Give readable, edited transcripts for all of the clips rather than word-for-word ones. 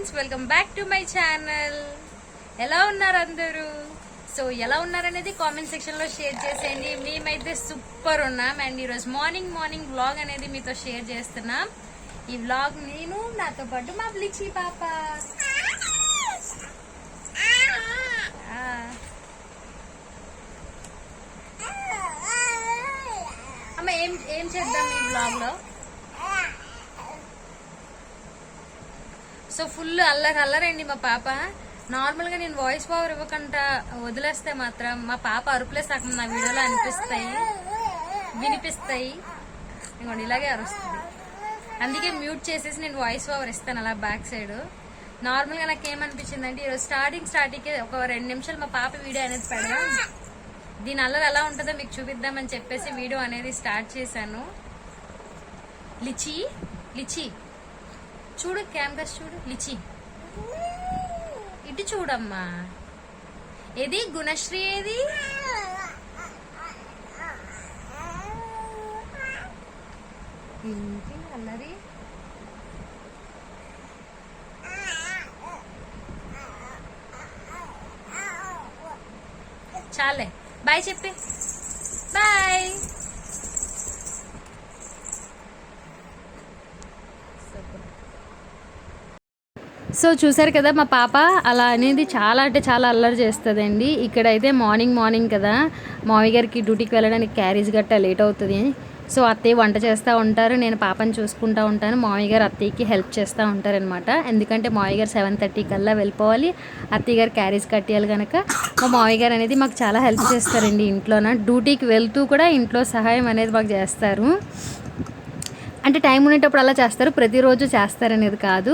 Friends, welcome back to my channel. ఎలా ఉన్నారు అందరూ? సో ఎలా ఉన్నారనేది కామెంట్ సెక్షన్ లో షేర్ చేసేయండి. మేమైతే సూపర్ ఉన్నాం. అండ్ ఈరోజు మార్నింగ్ వ్లాగ్ అనేది మీతో షేర్ చేస్తున్నాం. ఈ వ్లాగ్ నేను, నాతో పాటు మా బ్లిచి పాప. అమ్మ ఏం చేద్దాం ఈ వ్లాగ్ లో? సో ఫుల్ అల్లరండి మా పాప. నార్మల్ గా నేను వాయిస్ ఓవర్ ఇవ్వకుండా వదిలేస్తే మాత్రం మా పాప అరుపులే సగం నా వీడియోలో వినిపిస్తాయి. ఇంకోటి ఇలాగే అరుస్తుంది. అందుకే మ్యూట్ చేసేసి నేను వాయిస్ ఓవర్ ఇస్తాను అలా బ్యాక్ సైడ్. నార్మల్ గా నాకు ఏమనిపించింది అంటే ఈరోజు స్టార్టింగ్ ఒక 2 నిమిషాలు మా పాప వీడియో అనేది పెడదాం, దీని అల్లరి ఎలా ఉంటుందో మీకు చూపిద్దామని చెప్పేసి వీడియో అనేది స్టార్ట్ చేశాను. లిచి చూడు, క్యాంపస్ చూడు. లిచి ఇటు చూడమ్మా. ఏది గుణశ్రీ? ఏది అల్లరి? చాలే, బాయ్ చెప్పి బాయ్. సో చూసారు కదా మా పాప అలా అనేది చాలా అంటే చాలా అల్లరి చేస్తుందండి. ఇక్కడైతే మార్నింగ్ కదా, మామయ్య గారికి డ్యూటీకి వెళ్ళడానికి క్యారేజ్ గట్టా లేట్ అవుతుంది. సో అత్తయ్య వంట చేస్తూ ఉంటారు, నేను పాపని చూసుకుంటూ ఉంటాను. మామయ్య గారు అత్తయ్యకి హెల్ప్ చేస్తూ ఉంటారనమాట. ఎందుకంటే మామయ్య గారు 7:30 కల్లా వెళ్ళిపోవాలి, అత్తయ్య గారు క్యారేజ్ కట్టేయాలి కనుక మా మామయ్య గారు అనేది మాకు చాలా హెల్ప్ చేస్తారండి. ఇంట్లోన డ్యూటీకి వెళ్తూ కూడా ఇంట్లో సహాయం అనేది మాకు చేస్తారు. అంటే టైం ఉండేటప్పుడు అలా చేస్తారు, ప్రతిరోజు చేస్తారనేది కాదు.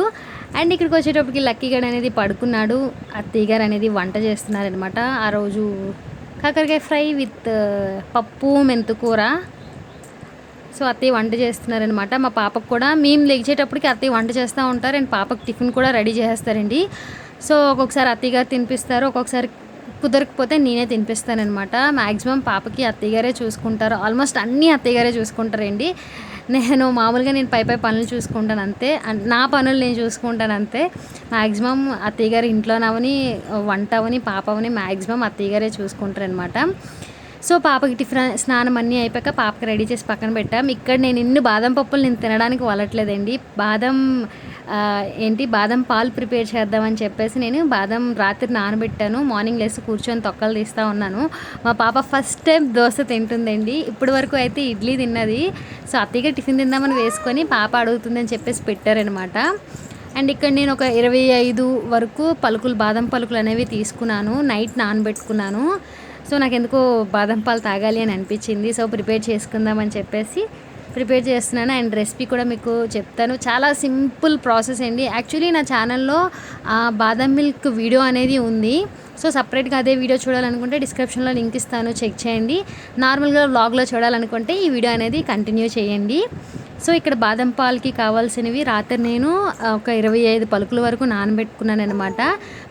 అండ్ ఇక్కడికి వచ్చేటప్పటికి లక్కీ గడ్ అనేది పడుకున్నాడు. అత్తయ్య గారు అనేది వంట చేస్తున్నారనమాట. ఆ రోజు కాకరకాయ ఫ్రై విత్ పప్పు మెంతుకూర. సో అత్తయ్య వంట చేస్తున్నారనమాట. మా పాపకు కూడా మేము లేచేటప్పటికి అత్తయ్య వంట చేస్తూ ఉంటారు. అండ్ పాపకు టిఫిన్ కూడా రెడీ చేస్తారండి. సో ఒక్కొక్కసారి అత్తయ్య గారు తినిపిస్తారు, ఒక్కొక్కసారి కుదరకపోతే నేనే తినిపిస్తానమాట. మ్యాక్సిమం పాపకి అత్తయ్య గారే చూసుకుంటారు. ఆల్మోస్ట్ అన్నీ అత్తయ్య గారే చూసుకుంటారండి. నేను మామూలుగా పై పనులు చూసుకుంటాను అంతే, నా పనులు నేను చూసుకుంటాను అంతే. మ్యాక్సిమం అత్తయ్య గారు ఇంట్లోనవని, వంట అవని, పాప అవని మ్యాక్సిమం అత్తయ్య గారే చూసుకుంటారనమాట. సో పాపకి స్నానం అన్నీ అయిపోయాక పాపకి రెడీ చేసి పక్కన పెట్టాం. ఇక్కడ నేను ఇన్ని బాదం పప్పులు నేను తినడానికి వలట్లేదండి. బాదం పాలు ప్రిపేర్ చేద్దామని చెప్పేసి నేను బాదం రాత్రి నానబెట్టాను. మార్నింగ్ లేసి కూర్చొని తొక్కలు తీస్తూ ఉన్నాను. మా పాప ఫస్ట్ టైం దోశ తింటుందండి. ఇప్పటి వరకు అయితే ఇడ్లీ తిన్నది. సో అత్తయ్యగా టిఫిన్ తిందామని వేసుకొని పాప అడుగుతుందని చెప్పేసి పెట్టారనమాట. అండ్ ఇక్కడ నేను ఒక 25 వరకు బాదం పలుకులు అనేవి తీసుకున్నాను, నైట్ నానబెట్టుకున్నాను. సో నాకు ఎందుకో బాదం పాలు తాగాలి అని అనిపించింది. సో ప్రిపేర్ చేసుకుందామని చెప్పేసి ప్రిపేర్ చేస్తున్నాను. అండ్ రెసిపీ కూడా మీకు చెప్తాను. చాలా సింపుల్ ప్రాసెస్ అండి. యాక్చువల్లీ నా ఛానల్లో బాదం మిల్క్ వీడియో అనేది ఉంది. సో సపరేట్గా అదే వీడియో చూడాలనుకుంటే డిస్క్రిప్షన్లో లింక్ ఇస్తాను, చెక్ చేయండి. నార్మల్గా వ్లాగ్లో చూడాలనుకుంటే ఈ వీడియో అనేది కంటిన్యూ చేయండి. సో ఇక్కడ బాదం పాలకి కావాల్సినవి రాత్రి నేను ఒక 25 పలుకుల వరకు నానబెట్టుకున్నాను అనమాట.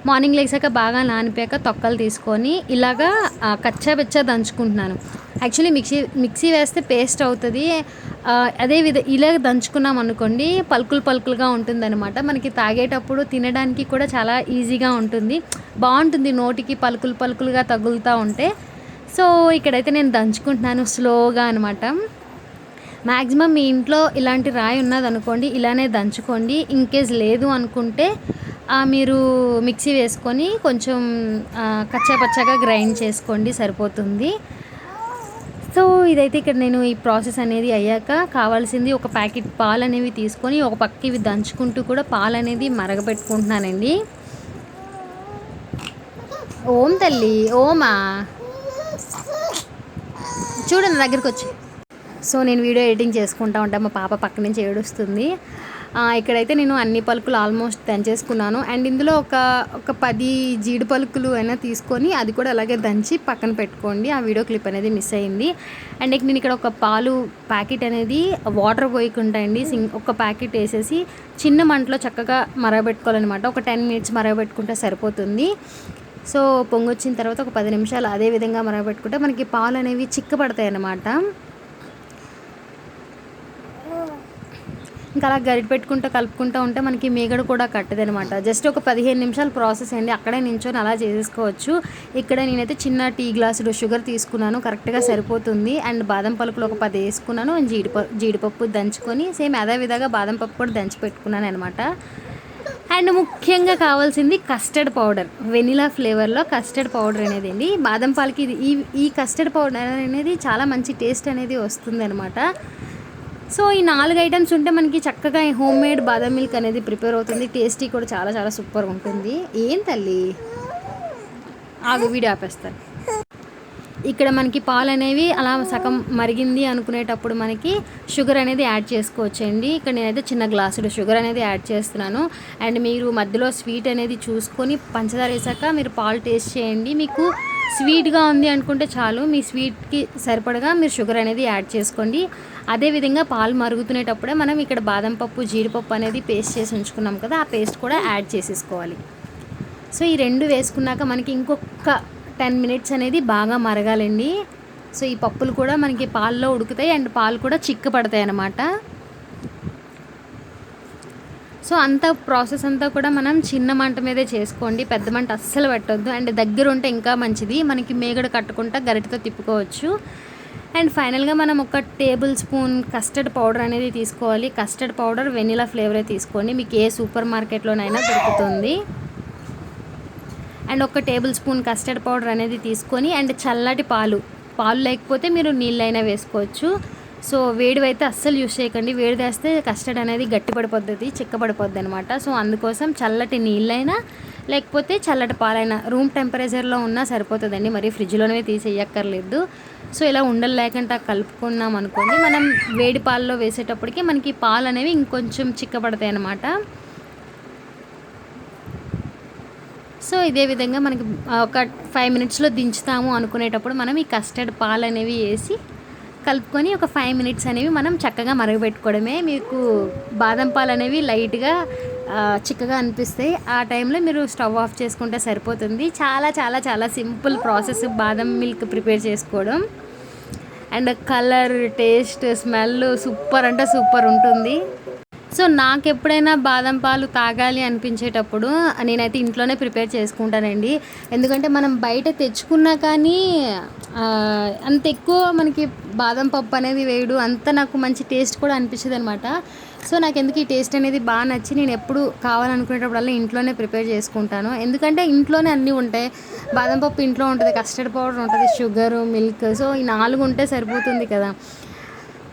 మార్నింగ్ లేచాక బాగా నానిపోయాక తొక్కలు తీసుకొని ఇలాగా కచ్చాబెచ్చా దంచుకుంటున్నాను. యాక్చువల్లీ మిక్సీ వేస్తే పేస్ట్ అవుతుంది. ఇలా దంచుకున్నాం అనుకోండి పలుకులుగా ఉంటుంది అనమాట. మనకి తాగేటప్పుడు తినడానికి కూడా చాలా ఈజీగా ఉంటుంది, బాగుంటుంది, నోటికి పలుకులుగా తగులుతూ ఉంటే. సో ఇక్కడైతే నేను దంచుకుంటున్నాను స్లోగా అనమాట. మ్యాక్సిమం మీ ఇంట్లో ఇలాంటి రాయి ఉన్నదనుకోండి ఇలానే దంచుకోండి. ఇన్కేస్ లేదు అనుకుంటే మీరు మిక్సీ వేసుకొని కొంచెం కచ్చాపచ్చాగా గ్రైండ్ చేసుకోండి, సరిపోతుంది. సో ఇదైతే ఇక్కడ నేను ఈ ప్రాసెస్ అనేది అయ్యాక కావాల్సింది ఒక ప్యాకెట్ పాలు అనేవి తీసుకొని ఒక పక్క ఇవి దంచుకుంటూ కూడా పాలు అనేది మరగపెట్టుకుంటున్నానండి. ఓం తల్లి ఓమా చూడండి దగ్గరికి వచ్చి. సో నేను వీడియో ఎడిటింగ్ చేసుకుంటూ ఉంటాను, మా పాప పక్క నుంచి ఏడుస్తుంది. ఇక్కడైతే నేను అన్ని పలుకులు ఆల్మోస్ట్ దంచేసుకున్నాను. అండ్ ఇందులో ఒక 10 జీడి పలుకులు అయినా తీసుకొని అది కూడా అలాగే దంచి పక్కన పెట్టుకోండి. ఆ వీడియో క్లిప్ అనేది మిస్ అయింది. అండ్ నేను ఇక్కడ ఒక పాలు ప్యాకెట్ అనేది వాటర్ పోయకుంటాయండి, ఒక ప్యాకెట్ వేసేసి చిన్న మంటలో చక్కగా మరగబెట్టుకోవాలన్నమాట. ఒక 10 మినిట్స్ మరగబెట్టుకుంటే సరిపోతుంది. సో పొంగొచ్చిన తర్వాత ఒక 10 నిమిషాలు అదే విధంగా మరగబెట్టుకుంటే మనకి పాలు అనేవి చిక్కబడతాయి అన్నమాట. ఇంకా అలా గరిటె పెట్టుకుంటూ కలుపుకుంటూ ఉంటే మనకి మీగడ కూడా కట్టదనమాట. జస్ట్ ఒక 15 నిమిషాలు ప్రాసెస్ అండి. అక్కడే నించొని అలా చేసేసుకోవచ్చు. ఇక్కడ నేనైతే చిన్న టీ గ్లాసుడు షుగర్ తీసుకున్నాను, కరెక్ట్గా సరిపోతుంది. అండ్ బాదం పలుకులు ఒక 10 వేసుకున్నాను. జీడిపప్పు దంచుకొని సేమ్ అదే విధంగా బాదం పప్పు కూడా దంచి పెట్టుకున్నాను అనమాట. అండ్ ముఖ్యంగా కావాల్సింది కస్టర్డ్ పౌడర్, వెనిలా ఫ్లేవర్లో కస్టర్డ్ పౌడర్ అనేది అండి. బాదం పాలకి ఇది ఈ కస్టర్డ్ పౌడర్ అనేది చాలా మంచి టేస్ట్ అనేది వస్తుంది అనమాట. సో ఈ 4 ఐటమ్స్ ఉంటే మనకి చక్కగా హోమ్ మేడ్ బాదం మిల్క్ అనేది ప్రిపేర్ అవుతుంది. టేస్టీ కూడా చాలా చాలా సూపర్ ఉంటుంది. ఏం తల్లి వీడియో ఆపేస్తాను. ఇక్కడ మనకి పాలు అనేవి అలా సగం మరిగింది అనుకునేటప్పుడు మనకి షుగర్ అనేది యాడ్ చేసుకోవచ్చండి. ఇక్కడ నేనైతే చిన్న గ్లాసుడు షుగర్ అనేది యాడ్ చేస్తున్నాను. అండ్ మీరు మధ్యలో స్వీట్ అనేది చూసుకొని పంచదార వేసాక మీరు పాలు టేస్ట్ చేయండి. మీకు స్వీట్గా ఉంది అనుకుంటే చాలు, మీ స్వీట్కి సరిపడగా మీరు షుగర్ అనేది యాడ్ చేసుకోండి. అదేవిధంగా పాలు మరుగుతునేటప్పుడే మనం ఇక్కడ బాదం పప్పు, జీడిపప్పు అనేది పేస్ట్ చేసి ఉంచుకున్నాం కదా, ఆ పేస్ట్ కూడా యాడ్ చేసేసుకోవాలి. సో ఈ 2 వేసుకున్నాక మనకి ఇంకొక 10 మినిట్స్ అనేది బాగా మరగాలండి. సో ఈ పప్పులు కూడా మనకి పాల్లో ఉడుకుతాయి అండ్ పాలు కూడా చిక్కపడతాయి అన్నమాట. సో అంత ప్రాసెస్ అంతా కూడా మనం చిన్న మంట మీదే చేసుకోండి, పెద్ద మంట అస్సలు పెట్టొద్దు. అండ్ దగ్గర ఉంటే ఇంకా మంచిది, మనకి మేగడ కట్టుకుంటా గరిటతో తిప్పుకోవచ్చు. అండ్ ఫైనల్గా మనం ఒక టేబుల్ స్పూన్ కస్టర్డ్ పౌడర్ అనేది తీసుకోవాలి. కస్టర్డ్ పౌడర్ వెనిలా ఫ్లేవరే తీసుకోండి, మీకు ఏ సూపర్ మార్కెట్లోనైనా దొరుకుతుంది. అండ్ ఒక టేబుల్ స్పూన్ కస్టర్డ్ పౌడర్ అనేది తీసుకొని అండ్ చల్లటి పాలు లేకపోతే మీరు నీళ్ళైనా వేసుకోవచ్చు. సో వేడివైతే అస్సలు యూస్ చేయకండి, వేడి వేస్తే కస్టర్డ్ అనేది గట్టిపడిపోద్ది, చిక్కపడిపోద్ది అనమాట. సో అందుకోసం చల్లటి నీళ్ళైనా లేకపోతే చల్లటి పాలైనా రూమ్ టెంపరేచర్లో ఉన్నా సరిపోతుందండి, మరి ఫ్రిడ్జ్లోనే తీసేయక్కర్లేదు. సో ఇలా ఉండలు లేకుండా కలుపుకున్నాం అనుకోండి, మనం వేడి పాలలో వేసేటప్పటికి మనకి పాలు అనేవి ఇంకొంచెం చిక్కబడతాయి అన్నమాట. సో ఇదే విధంగా మనకి ఒక 5 మినిట్స్లో దించుతాము అనుకునేటప్పుడు మనం ఈ కస్టర్డ్ పాలు అనేవి వేసి కలుపుకొని ఒక 5 మినిట్స్ అనేవి మనం చక్కగా మరగబెట్టుకోవడమే. మీకు బాదం పాలు అనేవి లైట్గా చిక్కగా అనిపిస్తాయి, ఆ టైంలో మీరు స్టవ్ ఆఫ్ చేసుకుంటే సరిపోతుంది. చాలా చాలా చాలా సింపుల్ ప్రాసెస్ బాదం మిల్క్ ప్రిపేర్ చేసుకోవడం. And colour, taste, smell super అంటే సూపర్ ఉంటుంది. సో నాకు ఎప్పుడైనా బాదం పాలు తాగాలి అనిపించేటప్పుడు నేనైతే ఇంట్లోనే ప్రిపేర్ చేసుకుంటానండి. ఎందుకంటే మనం బయట తెచ్చుకున్నా కానీ అంత ఎక్కువ మనకి బాదం పప్పు అనేది వేయడు, అంత నాకు మంచి టేస్ట్ కూడా అనిపించదు అనమాట. సో నాకు ఎందుకు ఈ టేస్ట్ అనేది బాగా నచ్చి నేను ఎప్పుడు కావాలనుకునేటప్పుడల్లా ఇంట్లోనే ప్రిపేర్ చేసుకుంటాను. ఎందుకంటే ఇంట్లోనే అన్నీ ఉంటాయి, బాదం పప్పు ఇంట్లో ఉంటుంది, కస్టర్డ్ పౌడర్ ఉంటుంది, షుగరు, మిల్క్, సో ఈ 4 ఉంటే సరిపోతుంది కదా.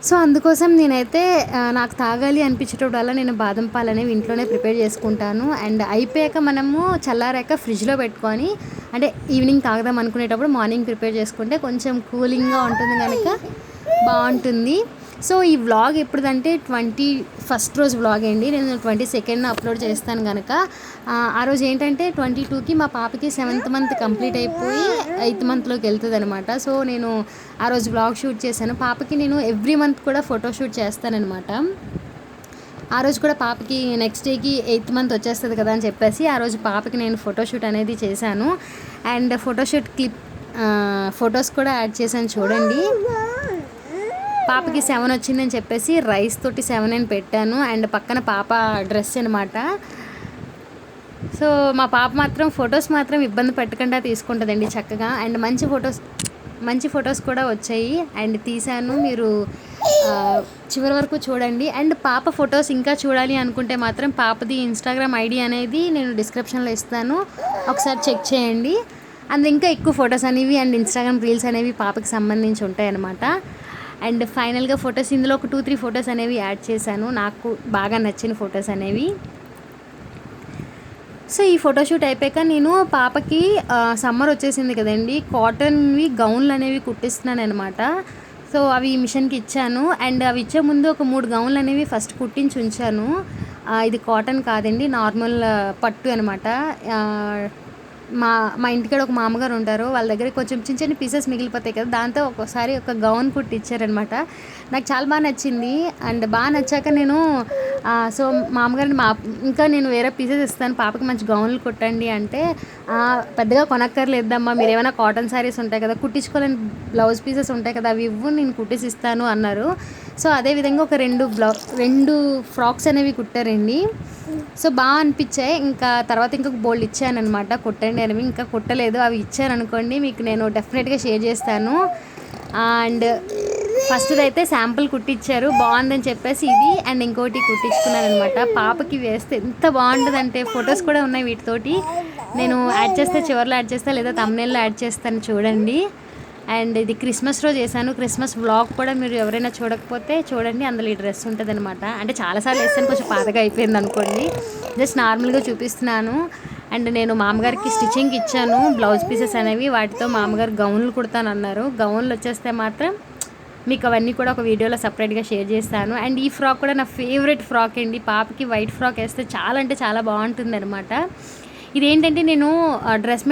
సో అందుకోసం నేనైతే నాకు తాగాలి అనిపించేటప్పుడల్లా నేను బాదం పాలు అనేవి ఇంట్లోనే ప్రిపేర్ చేసుకుంటాను. అండ్ అయిపోయాక మనము చల్లారాక ఫ్రిడ్జ్లో పెట్టుకొని అంటే ఈవినింగ్ తాగదాం అనుకునేటప్పుడు మార్నింగ్ ప్రిపేర్ చేసుకుంటే కొంచెం కూలింగ్గా ఉంటుంది కనుక బాగుంటుంది. సో ఈ వ్లాగ్ ఎప్పుడుదంటే 21st రోజు వ్లాగ్ అండి, నేను 22nd అప్లోడ్ చేస్తాను కనుక ఆ రోజు ఏంటంటే 22కి మా పాపకి 7th మంత్ కంప్లీట్ అయిపోయి 8th మంత్లోకి వెళ్తుంది అనమాట. సో నేను ఆ రోజు వ్లాగ్ షూట్ చేశాను. పాపకి నేను ఎవ్రీ మంత్ కూడా ఫోటోషూట్ చేస్తానన్నమాట. ఆ రోజు కూడా పాపకి నెక్స్ట్ డేకి 8th మంత్ వచ్చేస్తుంది కదా అని చెప్పేసి ఆ రోజు పాపకి నేను ఫోటోషూట్ అనేది చేశాను. అండ్ ఫోటోషూట్ ఫొటోస్ కూడా యాడ్ చేశాను చూడండి. పాపకి 7 వచ్చిందని చెప్పేసి రైస్ తోటి 7 అని పెట్టాను. అండ్ పక్కన పాప డ్రెస్ అనమాట. సో మా పాప మాత్రం ఫొటోస్ మాత్రం ఇబ్బంది పెట్టకుండా తీసుకుంటుందండి చక్కగా. అండ్ మంచి ఫొటోస్ కూడా వచ్చాయి అండ్ తీశాను, మీరు చివరి వరకు చూడండి. అండ్ పాప ఫొటోస్ ఇంకా చూడాలి అనుకుంటే మాత్రం పాపది ఇన్స్టాగ్రామ్ ఐడి అనేది నేను డిస్క్రిప్షన్లో ఇస్తాను, ఒకసారి చెక్ చేయండి. అండ్ ఇంకా ఎక్కువ ఫొటోస్ అనేవి అండ్ ఇన్స్టాగ్రామ్ రీల్స్ అనేవి పాపకి సంబంధించి ఉంటాయి అన్నమాట. అండ్ ఫైనల్గా ఫొటోస్ ఇందులో ఒక 2-3 ఫొటోస్ అనేవి యాడ్ చేశాను, నాకు బాగా నచ్చిన ఫొటోస్ అనేవి. సో ఈ ఫోటోషూట్ అయిపోయాక నేను పాపకి సమ్మర్ వచ్చేసింది కదండి, కాటన్వి గౌన్లు అనేవి కుట్టిస్తున్నాను అనమాట. సో అవి మిషన్కి ఇచ్చాను. అండ్ అవి ఇచ్చే ముందు ఒక 3 గౌన్లు అనేవి ఫస్ట్ కుట్టించి ఉంచాను. ఇది కాటన్ కాదండి, నార్మల్ పట్టు అనమాట. మా మా ఇంటికాడ ఒక మామగారు ఉంటారు. వాళ్ళ దగ్గర కొంచెం చిన్న చిన్న పీసెస్ మిగిలిపోతాయి కదా! దాంతో ఒక్కోసారి ఒక గౌన్ కుట్టిచ్చారనమాట. నాకు చాలా నచ్చింది. అండ్ నచ్చాక నేను సో, మా అమ్మగారిని ఇంకా నేను వేరే పీసెస్ ఇస్తాను పాపకి మంచి గౌన్లు కుట్టండి అంటే, పెద్దగా కొనక్కర్లేదమ్మా, మీరేమైనా కాటన్ శారీస్ ఉంటాయి కదా, కుట్టించుకోలేని బ్లౌజ్ పీసెస్ ఉంటాయి కదా, అవి ఇవ్వు, నేను కుట్టేసి ఇస్తాను అన్నారు. సో, అదేవిధంగా ఒక 2 ఫ్రాక్స్ అనేవి కుట్టారండి. సో, అనిపించాయి. ఇంకా తర్వాత ఇంకొక బోల్డ్ ఇచ్చాననమాట కుట్టండి అనేవి. ఇంకా కుట్టలేదు. అవి ఇచ్చారనుకోండి మీకు నేను డెఫినెట్‌గా షేర్ చేస్తాను. అండ్ ఫస్ట్‌దైతే శాంపుల్ కుట్టిచ్చారు. బాగుందని చెప్పేసి ఇది అండ్ ఇంకోటి కుట్టించుకున్నాననమాట. పాపకి వేస్తే ఎంత బాగుంటుందంటే ఫొటోస్ కూడా ఉన్నాయి వీటితోటి. నేను యాడ్ చేస్తే చివర్లో యాడ్ చేస్తా లేదా థంబ్‌నెయిల్‌లో యాడ్ చేస్తాను చూడండి. అండ్ ఇది క్రిస్మస్ రోజు వేసాను. క్రిస్మస్ వ్లాగ్ కూడా మీరు ఎవరైనా చూడకపోతే చూడండి. అందులో ఈ డ్రెస్ ఉంటుందన్నమాట. అంటే చాలాసార్లు వేసాను, కొంచెం పాతగా అయిపోయింది అనుకోండి. జస్ట్ నార్మల్గా చూపిస్తున్నాను. అండ్ నేను మామగారికి స్టిచ్చింగ్కి ఇచ్చాను బ్లౌజ్ పీసెస్ అనేవి. వాటితో మామగారు గౌన్లు కుడతానన్నారు. గౌన్లు వచ్చేస్తే మాత్రం మీకు అవన్నీ కూడా ఒక వీడియోలో సపరేట్గా షేర్ చేస్తాను. అండ్ ఈ ఫ్రాక్ కూడా నా ఫేవరెట్ ఫ్రాక్ అండి. పాపకి వైట్ ఫ్రాక్ వేస్తే చాలా అంటే చాలా బాగుంటుంది అనమాట. ఇదేంటంటే నేను డ్రెస్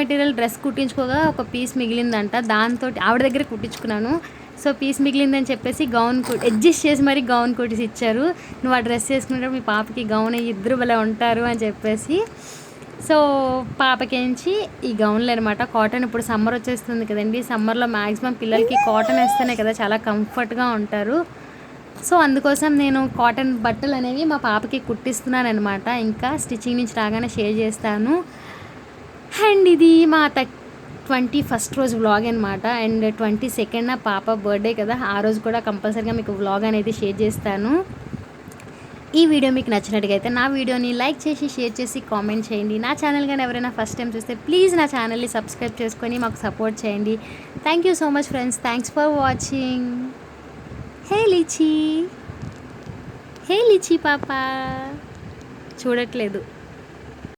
కుట్టించుకోగా ఒక పీస్ మిగిలిందంట. దాంతో ఆవిడ దగ్గర కుట్టించుకున్నాను. సో, పీస్ మిగిలిందని చెప్పేసి గౌన్ అడ్జస్ట్ చేసి మరీ గౌన్ కుట్టిసి ఇచ్చారు. నువ్వు ఆ డ్రెస్ వేసుకునేటప్పుడు మీ పాపకి గౌన్ ఇద్దరు భలే ఉంటారు అని చెప్పేసి. సో, పాపకించి ఈ గౌన్లు అనమాట. కాటన్ ఇప్పుడు సమ్మర్ వచ్చేస్తుంది కదండి. సమ్మర్లో మ్యాక్సిమం పిల్లలకి కాటన్ వేస్తేనే కదా చాలా కంఫర్ట్గా ఉంటారు. సో, అందుకోసం నేను కాటన్ బట్టలు అనేవి మా పాపకి కుట్టిస్తున్నాను అనమాట. ఇంకా స్టిచ్చింగ్ నుంచి రాగానే షేర్ చేస్తాను. అండ్ ఇది మా 21st రోజు వ్లాగ్ అనమాట. అండ్ 22nd పాప బర్త్డే కదా, ఆ రోజు కూడా కంపల్సరీగా మీకు వ్లాగ్ అనేది షేర్ చేస్తాను. ఈ వీడియో మీకు నచ్చినట్టుగా అయితే నా వీడియోని లైక్ చేసి షేర్ చేసి కామెంట్ చేయండి. నా ఛానల్ కానీ ఎవరైనా ఫస్ట్ టైం చూస్తే ప్లీజ్ నా ఛానల్ని సబ్స్క్రైబ్ చేసుకొని మాకు సపోర్ట్ చేయండి. Thank you so much friends. Thanks for watching. Hey lychee పాపా చూడట్లేదు.